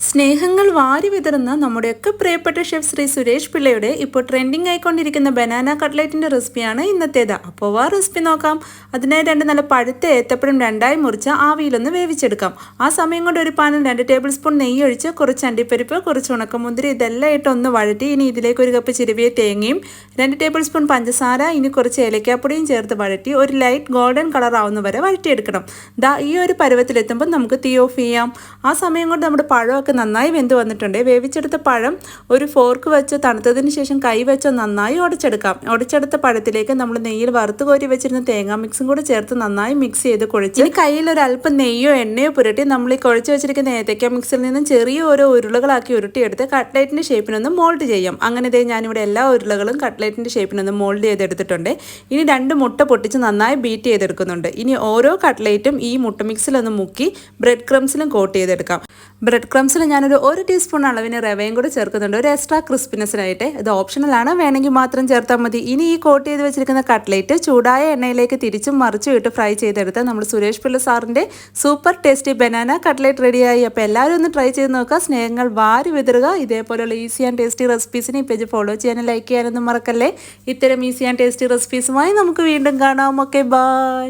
സ്നേഹങ്ങൾ വാരി വിതറുന്ന നമ്മുടെയൊക്കെ പ്രിയപ്പെട്ട ഷെഫ് ശ്രീ സുരേഷ് പിള്ളയുടെ ഇപ്പോൾ ട്രെൻഡിങ് ആയിക്കൊണ്ടിരിക്കുന്ന ബനാന കട്ട്ലേറ്റിൻ്റെ റെസിപ്പിയാണ് ഇന്നത്തേത്. അപ്പോൾ ആ റെസിപ്പി നോക്കാം. അതിനായി രണ്ട് നല്ല പഴുത്ത ഏത്തപ്പഴം രണ്ടായി മുറിച്ച് ആവിയിലൊന്ന് വേവിച്ചെടുക്കാം. ആ സമയം കൊണ്ട് ഒരു പാനിൽ 2 ടേബിൾ സ്പൂൺ നെയ്യ് ഒഴിച്ച് കുറച്ച് അണ്ടിപ്പരിപ്പ്, കുറച്ച് ഉണക്കമുന്തിരി ഇതെല്ലാം ഇട്ട് ഒന്ന് വഴറ്റി ഇനി ഇതിലേക്ക് 1 കപ്പ് ചിരുവിയ തേങ്ങയും 2 ടേബിൾ സ്പൂൺ പഞ്ചസാര ഇനി കുറച്ച് ഏലക്കാപ്പൊടിയും ചേർത്ത് വഴറ്റി ഒരു ലൈറ്റ് ഗോൾഡൻ കളർ ആവുന്ന വരെ വഴറ്റിയെടുക്കണം. ഈ ഒരു പരുവത്തിലെത്തുമ്പോൾ നമുക്ക് തീ ഓഫ് ചെയ്യാം. ആ സമയം കൊണ്ട് നമ്മുടെ പഴമൊക്കെ നന്നായി വെന്ത് വന്നിട്ടുണ്ട്. വേവിച്ചെടുത്ത പഴം ഒരു ഫോർക്ക് വെച്ച് തണുത്തതിന് ശേഷം കൈ വെച്ച് നന്നായി ഉടച്ചെടുക്കാം. ഉടച്ചെടുത്ത പഴത്തിലേക്ക് നമ്മൾ നെയ്യിൽ വറുത്ത് കോരി വെച്ചിരുന്ന തേങ്ങാ മിക്സും കൂടി ചേർത്ത് നന്നായി മിക്സ് ചെയ്ത് കുഴച്ച് ഇനി കയ്യിൽ ഒരു അല്പം നെയ്യോ എണ്ണയോ പുരട്ടി നമ്മൾ ഈ കുഴച്ച് വെച്ചിരിക്കുന്ന ഏത്തക്ക മിക്സിൽ നിന്നും ചെറിയ ഓരോ ഉരുളകളാക്കി ഉരുട്ടിയെടുത്ത് കട്ട്ലേറ്റിൻ്റെ ഷേപ്പിനൊന്ന് മോൾഡ് ചെയ്യാം. അങ്ങനെ ഞാനിവിടെ എല്ലാ ഉരുളകളും കട്ട്ലേറ്റിൻ്റെ ഷേപ്പിനൊന്ന് മോൾഡ് ചെയ്തെടുത്തിട്ടുണ്ട്. ഇനി 2 മുട്ട പൊട്ടിച്ച് നന്നായി ബീറ്റ് ചെയ്തെടുക്കുന്നുണ്ട്. ഇനി ഓരോ കട്ട്ലേറ്റും ഈ മുട്ട മിക്സിലൊന്ന് മുക്കി ബ്രെഡ് ക്രംസിലും കോട്ട് ചെയ്തെടുക്കാം. ബ്രെഡ് ക്രംസിൽ ഞാനൊരു 1 ടീസ്പൂൺ അളവിന് റവയും കൂടി ചേർക്കുന്നുണ്ട്, ഒരു എക്സ്ട്രാ ക്രിസ്പിനെസ്സിനായിട്ട്. ഇത് ഓപ്ഷണലാണ്, വേണമെങ്കിൽ മാത്രം ചേർത്താൽ മതി. ഇനി ഈ കോട്ട് ചെയ്ത് വെച്ചിരിക്കുന്ന കട്ട്ലേറ്റ് ചൂടായ എണ്ണയിലേക്ക് തിരിച്ചും മറിച്ചും ഇട്ട് ഫ്രൈ ചെയ്തെടുത്ത് നമ്മുടെ സുരേഷ് പിള്ള സാറിൻ്റെ സൂപ്പർ ടേസ്റ്റി ബനാന കട്ട്ലേറ്റ് റെഡിയായി. അപ്പോൾ എല്ലാവരും ഒന്ന് ട്രൈ ചെയ്ത് നോക്കുക. സ്നേഹങ്ങൾ വാരി വിതറുക. ഇതേപോലെയുള്ള ഈസി ആൻഡ് ടേസ്റ്റി റെസിപ്പീസിന് ഈ പേജ് ഫോളോ ചെയ്യാനും ലൈക്ക് ചെയ്യാനൊന്നും മറക്കല്ലേ. ഇത്തരം ഈസി ആൻഡ് ടേസ്റ്റി റെസിപ്പീസുമായി നമുക്ക് വീണ്ടും കാണാം. Okay, by.